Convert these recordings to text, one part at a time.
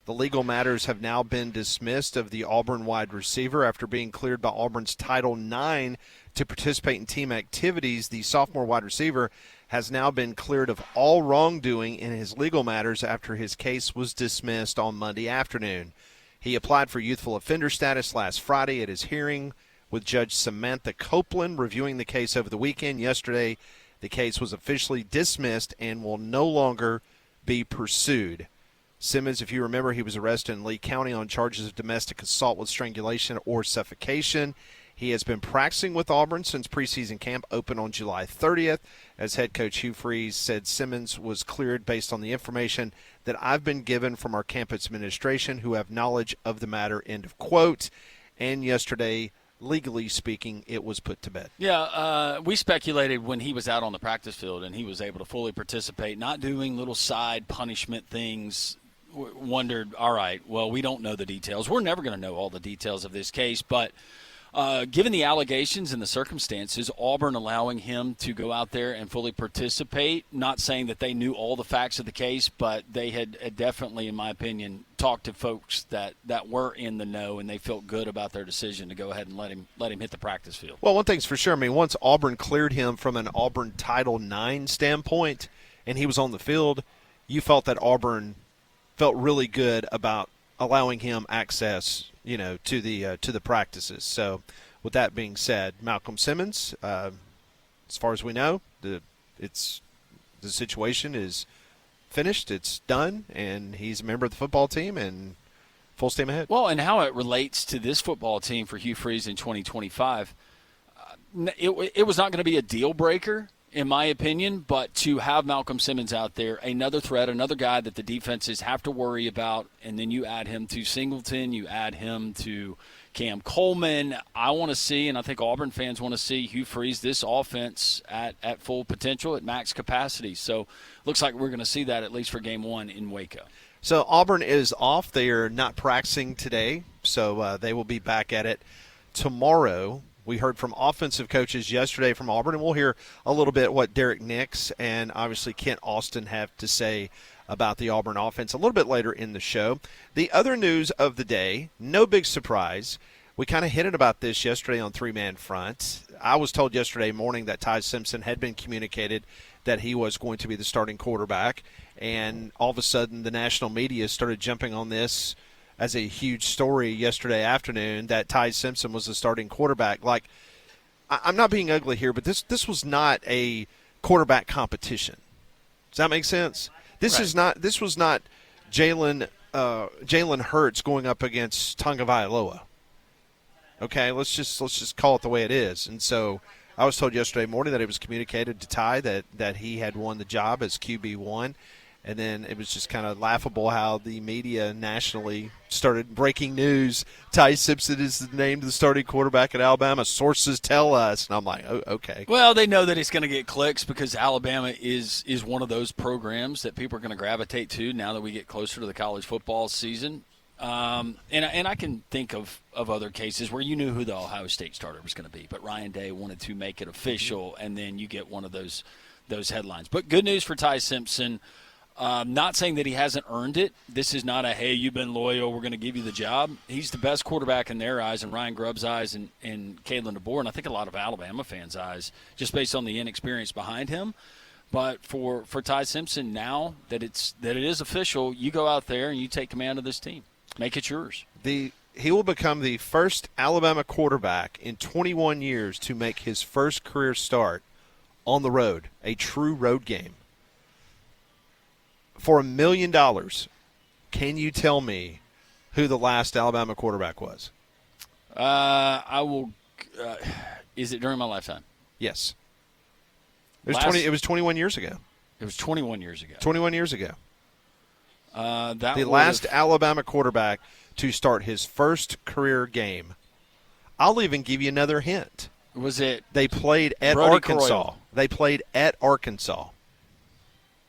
The legal matters have now been dismissed of the Auburn wide receiver after being cleared by Auburn's Title IX to participate in team activities. The sophomore wide receiver has now been cleared of all wrongdoing in his legal matters after his case was dismissed on Monday afternoon. He applied for youthful offender status last Friday at his hearing with Judge Samantha Copeland reviewing the case over the weekend. Yesterday, the case was officially dismissed and will no longer be pursued. Simmons, if you remember, he was arrested in Lee County on charges of domestic assault with strangulation or suffocation. He has been practicing with Auburn since preseason camp opened on July 30th. As head coach Hugh Freeze said, Simmons was cleared based on the information that I've been given from our campus administration who have knowledge of the matter, end of quote. And yesterday, legally speaking, it was put to bed. Yeah, we speculated when he was out on the practice field and he was able to fully participate, not doing little side punishment things, wondered, all right, well, we don't know the details. We're never going to know all the details of this case, but given the allegations and the circumstances, Auburn allowing him to go out there and fully participate, not saying that they knew all the facts of the case, but they had definitely, in my opinion, talked to folks that were in the know, and they felt good about their decision to go ahead and let him hit the practice field. Well, one thing's for sure. I mean, once Auburn cleared him from an Auburn Title IX standpoint and he was on the field, you felt that Auburn felt really good about allowing him access, to the practices. So, with that being said, Malcolm Simmons, as far as we know, the situation is finished. It's done, and he's a member of the football team and full steam ahead. Well, and how it relates to this football team for Hugh Freeze in 2025, it was not going to be a deal breaker, in my opinion, but to have Malcolm Simmons out there, another threat, another guy that the defenses have to worry about, and then you add him to Singleton, you add him to Cam Coleman. I want to see, and I think Auburn fans want to see Hugh Freeze this offense at full potential, at max capacity. So looks like we're going to see that at least for game one in Waco. So Auburn is off. They are not practicing today, so they will be back at it tomorrow. We heard from offensive coaches yesterday from Auburn, and we'll hear a little bit what Derek Nix and obviously Kent Austin have to say about the Auburn offense a little bit later in the show. The other news of the day, no big surprise. We kind of hinted about this yesterday on Three-Man Front. I was told yesterday morning that Ty Simpson had been communicated that he was going to be the starting quarterback, and all of a sudden the national media started jumping on this as a huge story yesterday afternoon that Ty Simpson was the starting quarterback. Like, I'm not being ugly here, but this was not a quarterback competition. Does that make sense? This was not Jalen Hurts going up against Tagovailoa. Okay, let's just call it the way it is. And so I was told yesterday morning that it was communicated to Ty that he had won the job as QB1. And then it was just kind of laughable how the media nationally started breaking news. Ty Simpson is named the starting quarterback at Alabama. Sources tell us. And I'm like, oh, okay. Well, they know that it's going to get clicks because Alabama is one of those programs that people are going to gravitate to now that we get closer to the college football season. And I can think of other cases where you knew who the Ohio State starter was going to be, but Ryan Day wanted to make it official, and then you get one of those headlines. But good news for Ty Simpson. Not saying that he hasn't earned it. This is not a, hey, you've been loyal, we're going to give you the job. He's the best quarterback in their eyes, and Ryan Grubb's eyes, and Kalen DeBoer, and I think a lot of Alabama fans' eyes, just based on the inexperience behind him. But for Ty Simpson, now that it is official, you go out there and you take command of this team. Make it yours. He will become the first Alabama quarterback in 21 years to make his first career start on the road, a true road game. For $1 million, can you tell me who the last Alabama quarterback was? I will. Is it during my lifetime? Yes. It was 21 years ago. It was 21 years ago. 21 years ago. The last Alabama quarterback to start his first career game. I'll even give you another hint. Was it? They played at Brody Arkansas. Croyle? They played at Arkansas.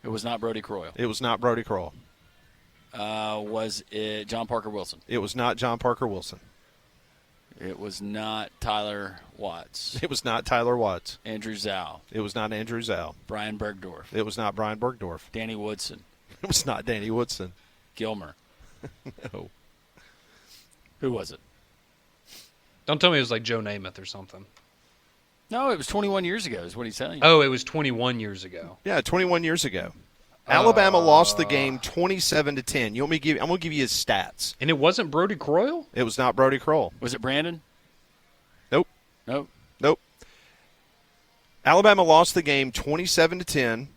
It was not Brody Croyle. It was not Brody Croyle. Was it John Parker Wilson? It was not John Parker Wilson. It was not Tyler Watts. It was not Tyler Watts. Andrew Zhao. It was not Andrew Zhao. Brian Bergdorf. It was not Brian Bergdorf. Danny Woodson. It was not Danny Woodson. Gilmer. No. Who was it? Don't tell me it was like Joe Namath or something. No, it was 21 years ago is what he's telling you. Oh, it was 21 years ago. Yeah, 21 years ago. Alabama lost the game 27-10. You want me to I'm going to give you his stats. And it wasn't Brody Croyle? It was not Brody Kroll. Was it Brandon? Nope. Nope. Alabama lost the game 27-10.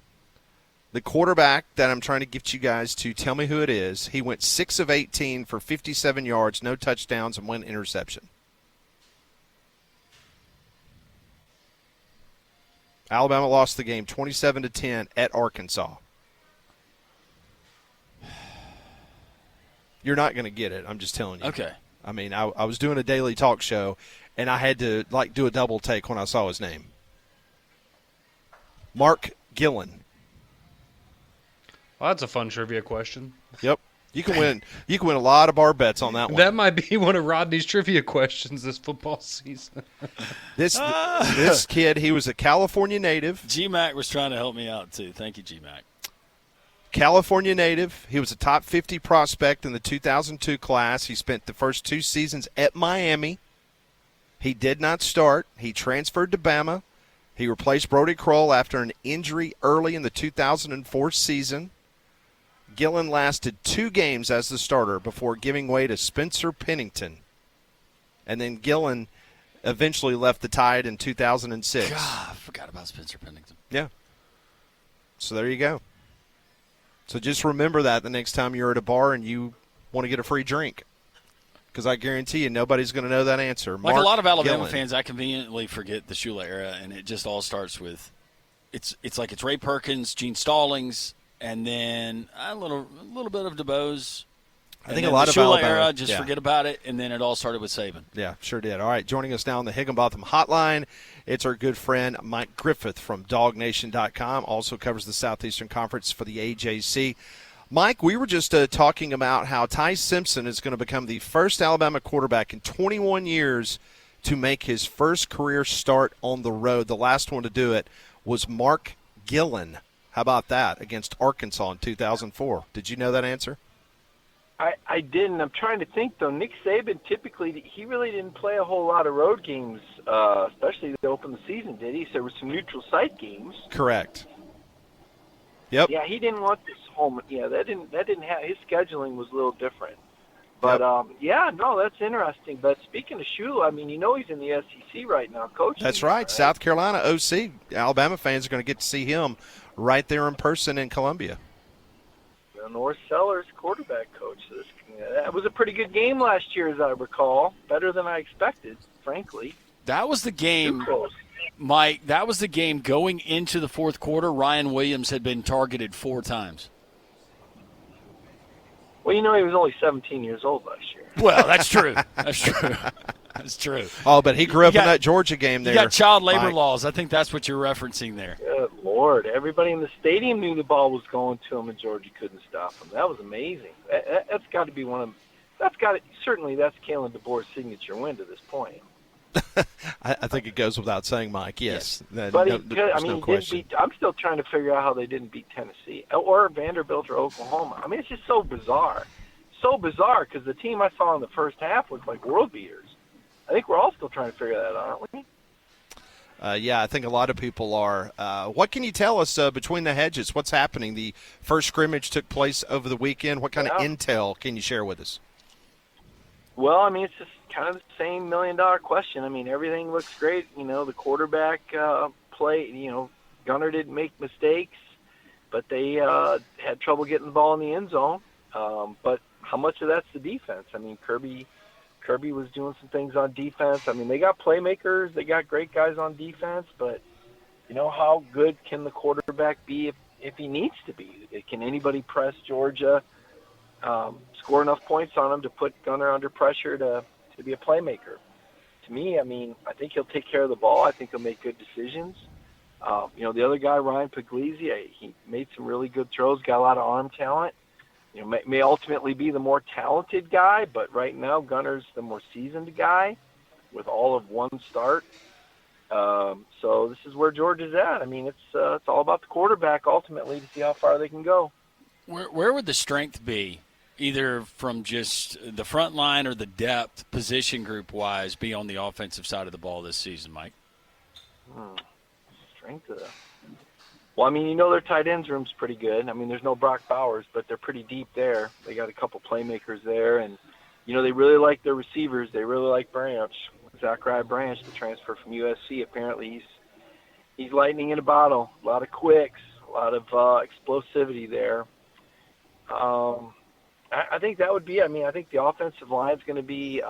The quarterback that I'm trying to get you guys to tell me who it is, he went 6 of 18 for 57 yards, no touchdowns, and 1 interception. Alabama lost the game 27-10 at Arkansas. You're not going to get it. I'm just telling you. Okay. I mean, I was doing a daily talk show, and I had to do a double take when I saw his name. Mark Gillen. Well, that's a fun trivia question. Yep. You can win. You can win a lot of bar bets on that one. That might be one of Rodney's trivia questions this football season. This kid, he was a California native. G-Mac was trying to help me out, too. Thank you, G-Mac. California native. He was a top 50 prospect in the 2002 class. He spent the first 2 seasons at Miami. He did not start. He transferred to Bama. He replaced Brody Kroll after an injury early in the 2004 season. Gillen lasted 2 games as the starter before giving way to Spencer Pennington. And then Gillen eventually left the Tide in 2006. God, I forgot about Spencer Pennington. Yeah. So there you go. So just remember that the next time you're at a bar and you want to get a free drink. Because I guarantee you nobody's going to know that answer. Like a lot of Alabama Gillen. fans, I conveniently forget the Shula era, and it just all starts with it's like it's Ray Perkins, Gene Stallings, and then a little bit of DeBose. I think a lot the of Shula Alabama era, just forget about it, and then it all started with Saban. Yeah, sure did. All right, joining us now on the Higginbotham Hotline, it's our good friend Mike Griffith from DawgNation.com. Also covers the Southeastern Conference for the AJC. Mike, we were just talking about how Ty Simpson is going to become the first Alabama quarterback in 21 years to make his first career start on the road. The last one to do it was Mark Gillen. How about that, against Arkansas in 2004? Did you know that answer? I didn't. I'm trying to think, though. Nick Saban, typically, he really didn't play a whole lot of road games, especially to open the season, did he? So there were some neutral site games. Correct. Yep. Yeah, he didn't want this home. Yeah, that didn't have, his scheduling was a little different. But, yeah, no, that's interesting. But speaking of Shula, I mean, he's in the SEC right now coaching. That's right. South Carolina OC. Alabama fans are going to get to see him right there in person in Columbia. North Sellers, quarterback coach. That was a pretty good game last year, as I recall. Better than I expected, frankly. That was the game, Too close. Mike. That was the game going into the fourth quarter. Ryan Williams had been targeted 4 times. Well, he was only 17 years old last year. Well, that's true. That's true. That's true. Oh, but he grew up in that Georgia game there. You got child labor Mike. laws. I think that's what you're referencing there. Good Lord. Everybody in the stadium knew the ball was going to him, and Georgia couldn't stop him. That was amazing. That's got to be certainly that's Kalen DeBoer's signature win to this point. I think it goes without saying, Mike. Yes. But No question. I'm still trying to figure out how they didn't beat Tennessee or Vanderbilt or Oklahoma. I mean, it's just so bizarre. So bizarre because the team I saw in the first half looked like world beaters. I think we're all still trying to figure that out, aren't we? Yeah, I think a lot of people are. What can you tell us between the hedges? What's happening? The first scrimmage took place over the weekend. What kind of intel can you share with us? Well, I mean, it's just kind of the same million-dollar question. I mean, everything looks great. The quarterback play, Gunnar didn't make mistakes, but they had trouble getting the ball in the end zone. But how much of that's the defense? I mean, Kirby was doing some things on defense. I mean, they got playmakers. They got great guys on defense. But, how good can the quarterback be if he needs to be? Can anybody press Georgia, score enough points on him to put Gunnar under pressure to be a playmaker? To me, I mean, I think he'll take care of the ball. I think he'll make good decisions. The other guy, Ryan Puglisi, he made some really good throws, got a lot of arm talent. May ultimately be the more talented guy, but right now Gunnar's the more seasoned guy with all of one start. So this is where Georgia's at. I mean, it's all about the quarterback ultimately to see how far they can go. Where would the strength be? either from just the front line or the depth, position group-wise, be on the offensive side of the ball this season, Mike? Strength of the – well, I mean, their tight ends room's pretty good. I mean, there's no Brock Bowers, but they're pretty deep there. They got a couple playmakers there, and, they really like their receivers. They really like Branch, Zachariah Branch, the transfer from USC. Apparently he's lightning in a bottle, a lot of quicks, a lot of explosivity there. I think that would be – I think the offensive line is going to be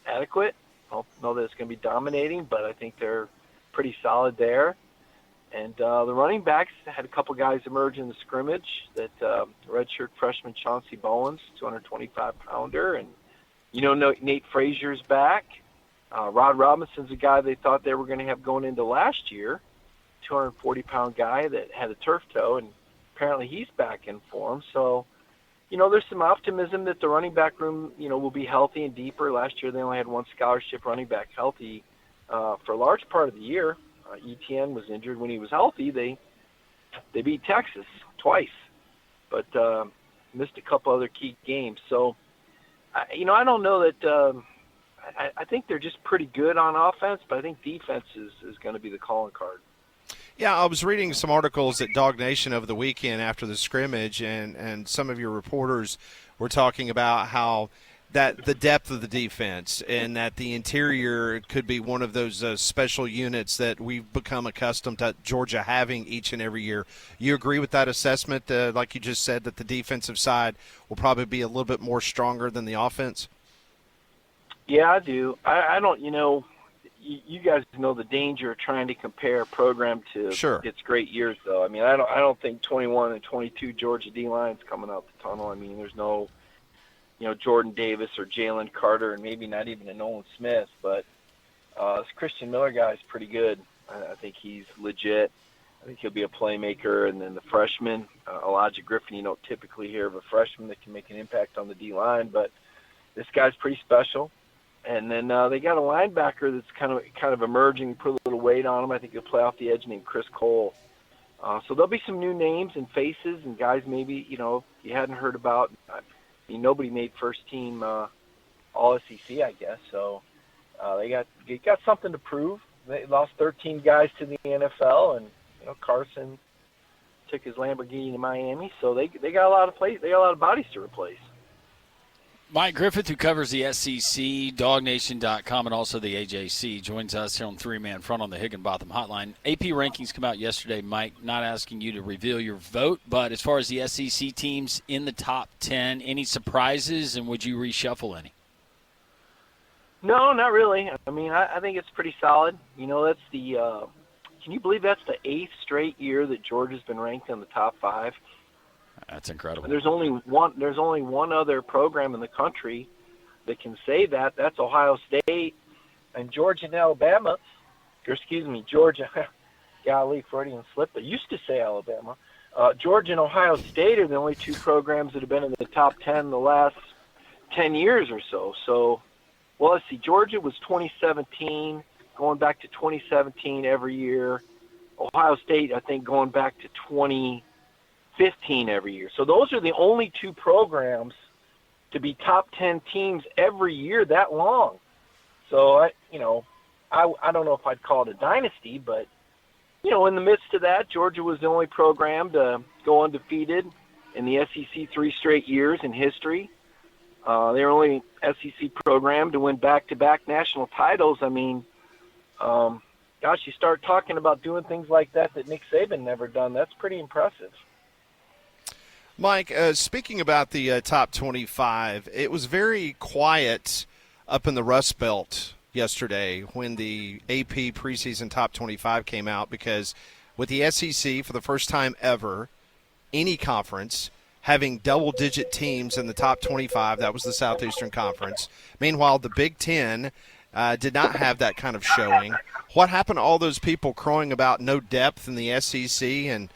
adequate. I don't know that it's going to be dominating, but I think they're pretty solid there. And the running backs had a couple guys emerge in the scrimmage. That redshirt freshman Chauncey Bowens, 225-pounder, and Nate Frazier's back. Rod Robinson's a guy they thought they were going to have going into last year, 240-pound guy that had a turf toe, and apparently he's back in form. So, there's some optimism that the running back room, will be healthy and deeper. Last year they only had one scholarship running back healthy for a large part of the year. Etienne was injured when he was healthy. They beat Texas twice, but missed a couple other key games. So, I don't know that I think they're just pretty good on offense, but I think defense is going to be the calling card. Yeah, I was reading some articles at DawgNation over the weekend after the scrimmage, and some of your reporters were talking about how that the depth of the defense and that the interior could be one of those special units that we've become accustomed to Georgia having each and every year. You agree with that assessment, like you just said, that the defensive side will probably be a little bit more stronger than the offense? Yeah, I do. I don't, you guys know the danger of trying to compare a program to its great years, though. I don't think 21 and 22 Georgia D-line's coming out the tunnel. There's no Jordan Davis or Jalen Carter, and maybe not even a Nolan Smith, but this Christian Miller guy is pretty good. I think he's legit. I think he'll be a playmaker. And then the freshman, Elijah Griffith, you don't typically hear of a freshman that can make an impact on the D-line, but this guy's pretty special. And then they got a linebacker that's kind of emerging, put a little weight on him. I think he'll play off the edge named Chris Cole. So there'll be some new names and faces and guys maybe, you hadn't heard about. Nobody made first team all SEC, I guess. So they got something to prove. They lost 13 guys to the NFL, and Carson took his Lamborghini to Miami. So they got a lot of bodies to replace. Mike Griffith, who covers the SEC, DawgNation.com, and also the AJC, joins us here on Three Man Front on the Higginbotham Hotline. AP rankings come out yesterday, Mike. Not asking you to reveal your vote, but as far as the SEC teams in the top 10, any surprises, and would you reshuffle any? No, not really. I think it's pretty solid. That's the can you believe that's the 8th straight year that Georgia's been ranked in the top 5? That's incredible. There's only one other program in the country that can say that. That's Ohio State, and Georgia and Alabama. Georgia. Golly, Freudian slip. They used to say Alabama. Georgia and Ohio State are the only two programs that have been in the top 10 in the last 10 years or so. So, well, let's see. Georgia was 2017, going back to 2017 every year. Ohio State, I think, going back to 2015 every year. So those are the only two programs to be top 10 teams every year that long. So I don't know if I'd call it a dynasty, but in the midst of that, Georgia was the only program to go undefeated in the SEC 3 straight years in history. They're only SEC program to win back-to-back national titles. Gosh, you start talking about doing things like that Nick Saban never done. That's pretty impressive. Mike, speaking about the top 25, it was very quiet up in the Rust Belt yesterday when the AP preseason top 25 came out, because with the SEC for the first time ever, any conference having double-digit teams in the top 25, that was the Southeastern Conference. Meanwhile, the Big Ten did not have that kind of showing. What happened to all those people crowing about no depth in the SEC and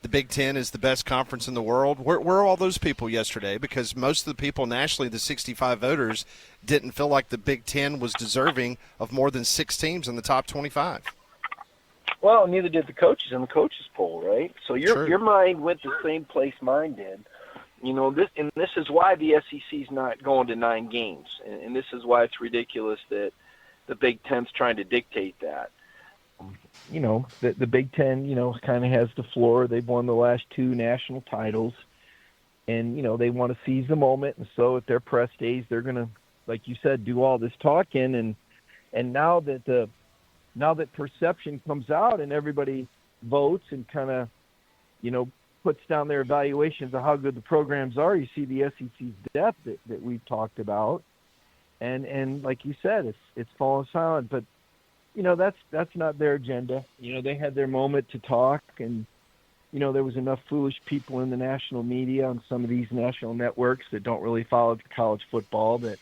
the Big Ten is the best conference in the world? Where are all those people yesterday? Because most of the people nationally, the 65 voters, didn't feel like the Big Ten was deserving of more than 6 teams in the top 25. Well, neither did the coaches in the coaches poll, right? So your mind went the same place mine did. This is why the SEC's not going to 9 games, and this is why it's ridiculous that the Big Ten's trying to dictate that. The Big Ten, kind of has the floor. They've won the last 2 national titles, and they want to seize the moment. And so at their press days, they're going to, like you said, do all this talking. And now that perception comes out and everybody votes and kind of, puts down their evaluations of how good the programs are, you see the SEC's depth that we've talked about. And like you said, it's fallen silent. But, that's not their agenda. They had their moment to talk, and, there was enough foolish people in the national media on some of these national networks that don't really follow college football that,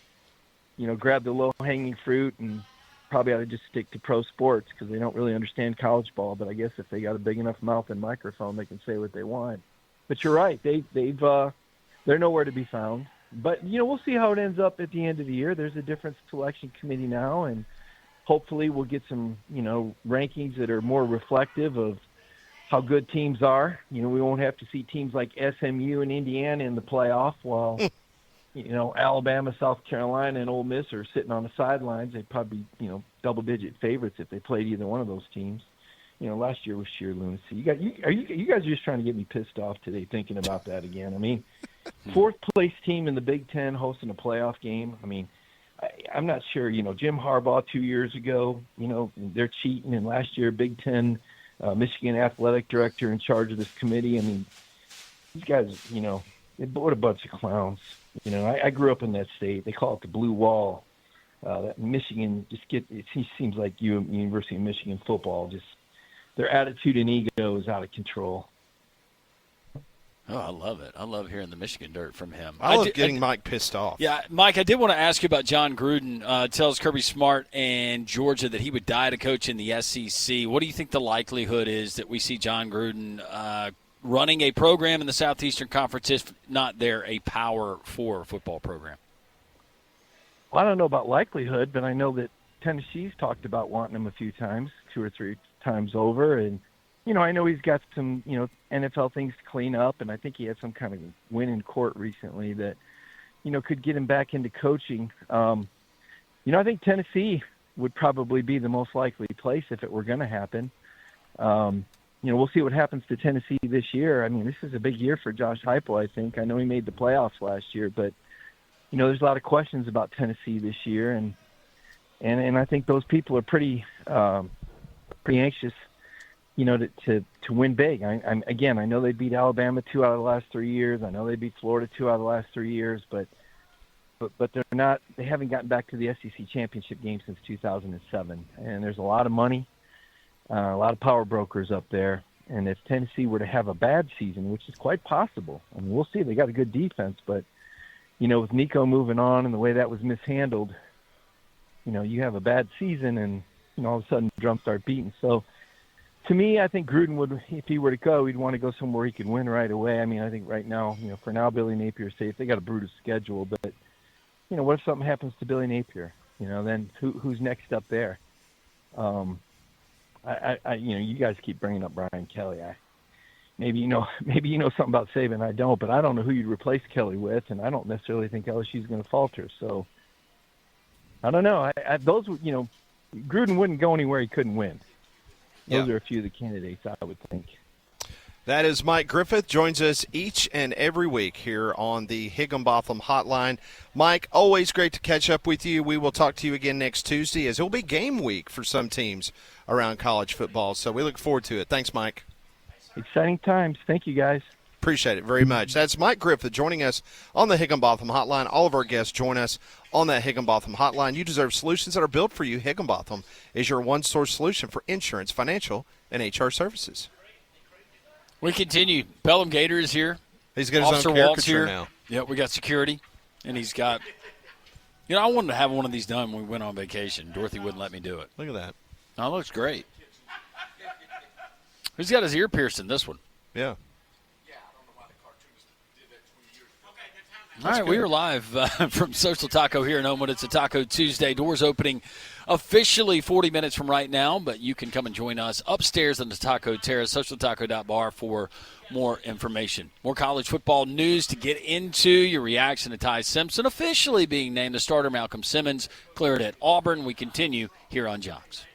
grab the low-hanging fruit and probably ought to just stick to pro sports because they don't really understand college ball. But I guess if they got a big enough mouth and microphone, they can say what they want. But you're right. They're nowhere to be found. But, we'll see how it ends up at the end of the year. There's a different selection committee now, and hopefully we'll get some, rankings that are more reflective of how good teams are. We won't have to see teams like SMU and Indiana in the playoff while, Alabama, South Carolina, and Ole Miss are sitting on the sidelines. They'd probably be, double-digit favorites if they played either one of those teams. Last year was sheer lunacy. You guys are just trying to get me pissed off today thinking about that again. I mean, 4th-place team in the Big Ten hosting a playoff game. I mean, I'm not sure. Jim Harbaugh 2 years ago, they're cheating. And last year, Big Ten, Michigan athletic director in charge of this committee. I mean, these guys, what a bunch of clowns. I grew up in that state. They call it the Blue Wall. That Michigan it seems like University of Michigan football, just their attitude and ego is out of control. Oh, I love it. I love hearing the Michigan dirt from him. I love getting Mike pissed off. Yeah, Mike, I did want to ask you about John Gruden. Tells Kirby Smart and Georgia that he would die to coach in the SEC. What do you think the likelihood is that we see John Gruden running a program in the Southeastern Conference, if not there, a Power 4 football program? Well, I don't know about likelihood, but I know that Tennessee's talked about wanting him a few times, 2 or 3 times over. And, I know he's got some, NFL things to clean up, and I think he had some kind of win in court recently that, could get him back into coaching. I think Tennessee would probably be the most likely place if it were going to happen. We'll see what happens to Tennessee this year. I mean, this is a big year for Josh Heupel, I think. I know he made the playoffs last year, but, there's a lot of questions about Tennessee this year, and I think those people are pretty anxious, to win big. I know they beat Alabama 2 out of the last 3 years. I know they beat Florida 2 out of the last 3 years, but they haven't gotten back to the SEC championship game since 2007. And there's a lot of money, a lot of power brokers up there. And if Tennessee were to have a bad season, which is quite possible, I mean, we'll see. They got a good defense, but with Nico moving on and the way that was mishandled, you have a bad season and all of a sudden drums start beating. So to me, I think Gruden would, if he were to go, he'd want to go somewhere he could win right away. I mean, I think right now, for now, Billy Napier's safe. They got a brutal schedule, but what if something happens to Billy Napier? Then who's next up there? You guys keep bringing up Brian Kelly. Maybe you know something about Saban. I don't, but I don't know who you'd replace Kelly with, and I don't necessarily think LSU's going to falter. So I don't know. Gruden wouldn't go anywhere he couldn't win. Those are a few of the candidates, I would think. That is Mike Griffith, joins us each and every week here on the Higginbotham Hotline. Mike, always great to catch up with you. We will talk to you again next Tuesday, as it will be game week for some teams around college football. So we look forward to it. Thanks, Mike. Exciting times. Thank you, guys. Appreciate it very much. That's Mike Griffith joining us on the Higginbotham Hotline. All of our guests join us on that Higginbotham Hotline. You deserve solutions that are built for you. Higginbotham is your one-source solution for insurance, financial, and HR services. We continue. Pelham Gator is here. He's got his Officer own Walt's caricature here. now. Yeah, we got security, and he's got – I wanted to have one of these done when we went on vacation. Dorothy wouldn't let me do it. Look at that. Oh, it looks great. Who's got his ear pierced in this one? Yeah. All right, we are live from Social Taco here in Homewood. It's a Taco Tuesday. Doors opening officially 40 minutes from right now, but you can come and join us upstairs in the Taco Terrace, socialtaco.bar for more information. More college football news to get into. Your reaction to Ty Simpson officially being named the starter. Malcolm Simmons cleared at Auburn. We continue here on Jocks.